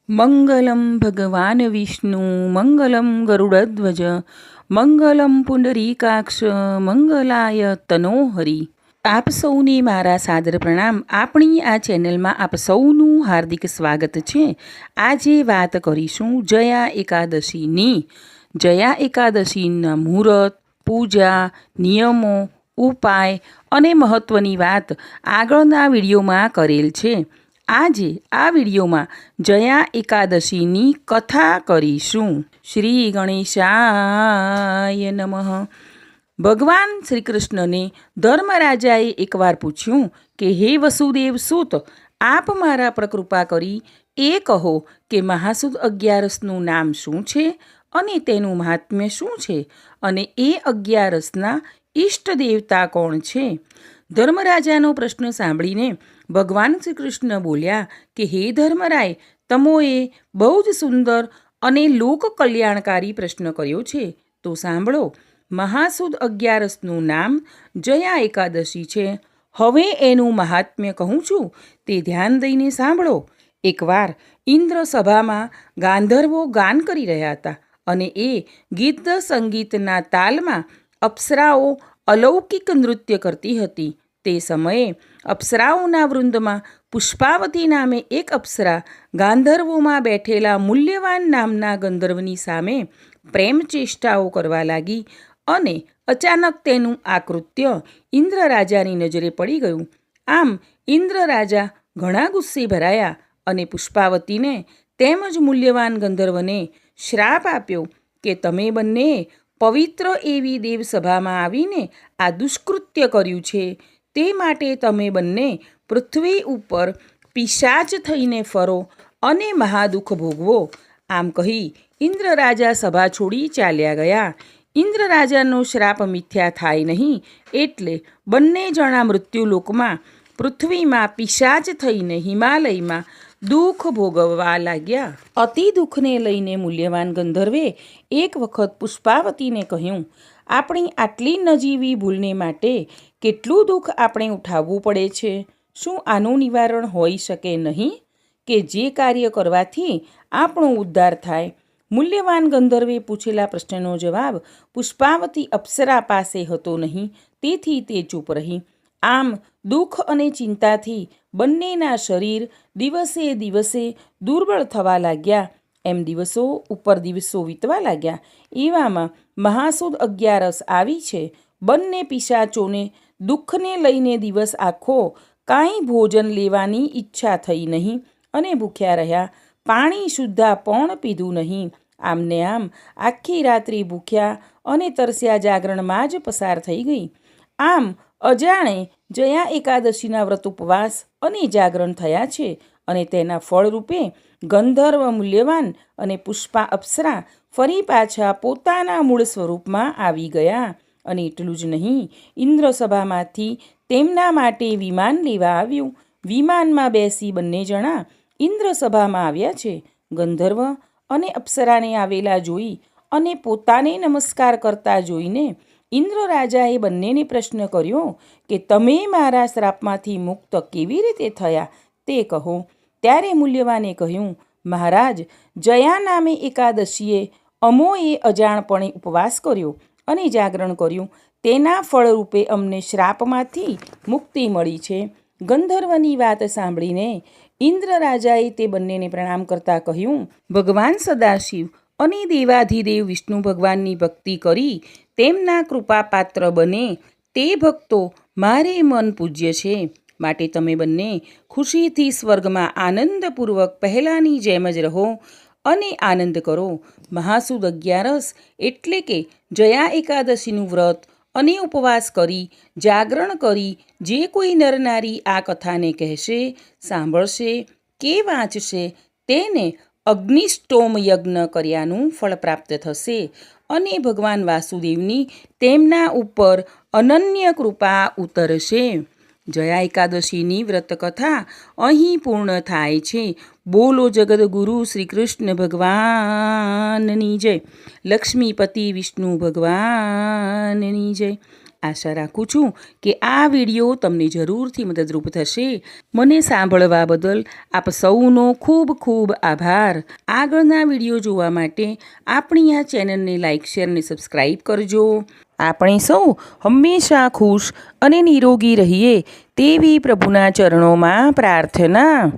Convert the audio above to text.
મંગલમ ભગવાન વિષ્ણુ મંગલમ ગરુડધ્વજ મંગલમ પુંડરીકાક્ષ મંગલાય તનોહરી. આપ સૌને મારા સાદર પ્રણામ. આપણી આ ચેનલમાં આપ સૌનું હાર્દિક સ્વાગત છે. આજે વાત કરીશું જયા એકાદશીની. જયા એકાદશીના મુહૂર્ત, પૂજા, નિયમો, ઉપાય અને મહત્ત્વની વાત આગળના વિડીયોમાં કરેલ છે. આજે આ વિડીયોમાં જયા એકાદશીની કથા કરીશું. શ્રી ગણેશાય નમઃ. ભગવાન શ્રી કૃષ્ણને ધર્મરાજાએ એકવાર પૂછ્યું કે હે વસુદેવ સૂત, આપ મારા પર કૃપા કરી એ કહો કે મહાસુદ 11નું નામ શું છે અને તેનું મહાત્મ્ય શું છે, અને એ 11ના ઈષ્ટ દેવતા કોણ છે? ધર્મરાજાનો પ્રશ્ન સાંભળીને ભગવાન શ્રી કૃષ્ણ બોલ્યા કે હે ધર્મરાય, તમોએ બહુ જ સુંદર અને લોક કલ્યાણકારી પ્રશ્ન કર્યો છે. તો સાંભળો. મહાસુદ 11નું નામ જયા એકાદશી છે. હવે એનું મહાત્મ્ય કહું છું, તે ધ્યાન દઈને સાંભળો. એકવાર ઇન્દ્ર સભામાં ગાંધર્વો ગાન કરી રહ્યા હતા અને એ ગીત સંગીતના તાલમાં અપ્સરાઓ અલૌકિક નૃત્ય કરતી હતી. તે સમયે અપ્સરાઓના વૃંદમાં પુષ્પાવતી નામે એક અપ્સરા ગાંધર્વોમાં બેઠેલા મૂલ્યવાન નામના ગંધર્વની સામે પ્રેમ ચેષ્ટાઓ કરવા લાગી અને અચાનક તેનું આ કૃત્ય ઇન્દ્ર રાજાની નજરે પડી ગયું. આમ ઇન્દ્ર રાજા ઘણા ગુસ્સે ભરાયા અને પુષ્પાવતીને તેમજ મૂલ્યવાન ગંધર્વને શ્રાપ આપ્યો કે તમે બંને પવિત્ર એવી દેવસભામાં આવીને આ દુષ્કૃત્ય કર્યું છે, તે માટે તમે બંને પૃથ્વી ઉપર પિશાચ થઈને ફરો અને મહાદુઃખ ભોગવો. આમ કહી ઇન્દ્ર રાજા સભા છોડી ચાલ્યા ગયા. ઇન્દ્ર રાજાનો શ્રાપ મિથ્યા થાય નહીં એટલે બંને જણા મૃત્યુલોકમાં પૃથ્વીમાં પિશાચ થઈને હિમાલયમાં દુઃખ ભોગવવા લાગ્યા. અતિ દુઃખને લઈને મૂલ્યવાન ગંધર્વે એક વખત પુષ્પાવતીને કહ્યું, આપણી આટલી નજીવી ભૂલને માટે કેટલું દુઃખ આપણે ઉઠાવવું પડે છે. શું આનું નિવારણ હોઈ શકે નહીં કે જે કાર્ય કરવાથી આપણો ઉદ્ધાર થાય? મૂલ્યવાન ગંધર્વે પૂછેલા પ્રશ્નનો જવાબ પુષ્પાવતી અપ્સરા પાસે હતો નહીં, તેથી તે ચૂપ રહી. આમ દુઃખ અને ચિંતાથી બંનેના શરીર દિવસે દિવસે દુર્બળ થવા લાગ્યા. એમ દિવસો ઉપર દિવસો વીતવા લાગ્યા. એવામાં મહાસુદ 11 આવી છે. બંને પિશાચોને દુઃખને લઈને દિવસ આખો કાંઈ ભોજન લેવાની ઈચ્છા થઈ નહીં અને ભૂખ્યા રહ્યા. પાણી શુદ્ધા પણ પીધું નહીં. આમને આમ આખી રાત્રિ ભૂખ્યા અને તરસ્યા જાગરણમાં જ પસાર થઈ ગઈ. આમ અજાણે જયા એકાદશીના વ્રત ઉપવાસ અને જાગરણ થયા છે અને તેના ફળરૂપે ગંધર્વ મૂલ્યવાન અને પુષ્પા અપ્સરા ફરી પાછા પોતાના મૂળ સ્વરૂપમાં આવી ગયા. અને એટલું જ નહીં, ઇન્દ્ર સભામાંથી તેમના માટે વિમાન લેવા આવ્યું. વિમાનમાં બેસી બંને જણા ઇન્દ્ર સભામાં આવ્યા છે. ગંધર્વ અને અપ્સરાને આવેલા જોઈ અને પોતાને નમસ્કાર કરતા જોઈને ઇન્દ્ર રાજાએ બંનેને પ્રશ્ન કર્યો કે તમે મારા શ્રાપમાંથી મુક્ત કેવી રીતે થયા તે કહો. ત્યારે મૂલ્યવાને કહ્યું, મહારાજ, જયા નામે એકાદશીએ અમોએ અજાણપણે ઉપવાસ કર્યો અને જાગરણ કર્યું. તેના ફળરૂપે અમને શ્રાપમાંથી મુક્તિ મળી છે. ગંધર્વની વાત સાંભળીને ઇન્દ્ર રાજાએ તે બંનેને પ્રણામ કરતાં કહ્યું, ભગવાન સદાશિવ અને દેવાધિદેવ વિષ્ણુ ભગવાનની ભક્તિ કરી તેમના કૃપાપાત્ર બને તે ભક્તો મારે મન પૂજ્ય છે. માટે તમે બંને ખુશીથી સ્વર્ગમાં આનંદપૂર્વક પહેલાંની જેમ જ રહો અને આનંદ કરો. મહાસુદ 11 એટલે કે જયા એકાદશીનું વ્રત અને ઉપવાસ કરી જાગરણ કરી જે કોઈ નરનારી આ કથાને કહેશે, સાંભળશે કે વાંચશે તેને અગ્નિષ્ટોમ યજ્ઞ કર્યાનું ફળ પ્રાપ્ત થશે અને ભગવાન વાસુદેવની તેમના ઉપર અનન્ય કૃપા ઉતરશે. જયા એકાદશીની વ્રતકથા અહીં પૂર્ણ થાય છે. બોલો જગદગુરુ શ્રી કૃષ્ણ ભગવાનની જય. લક્ષ્મીપતિ વિષ્ણુ ભગવાનની જય. આશા રાખું છું કે આ વિડીયો તમને જરૂરથી મદદરૂપ થશે. મને સાંભળવા બદલ આપ સૌનો ખૂબ ખૂબ આભાર. આગળના વિડીયો જોવા માટે આપણી આ ચેનલને લાઇક, શેર અને સબસ્ક્રાઈબ કરજો. આપણે સૌ હંમેશા ખુશ અને નિરોગી રહીએ તેવી પ્રભુના ચરણોમાં પ્રાર્થના.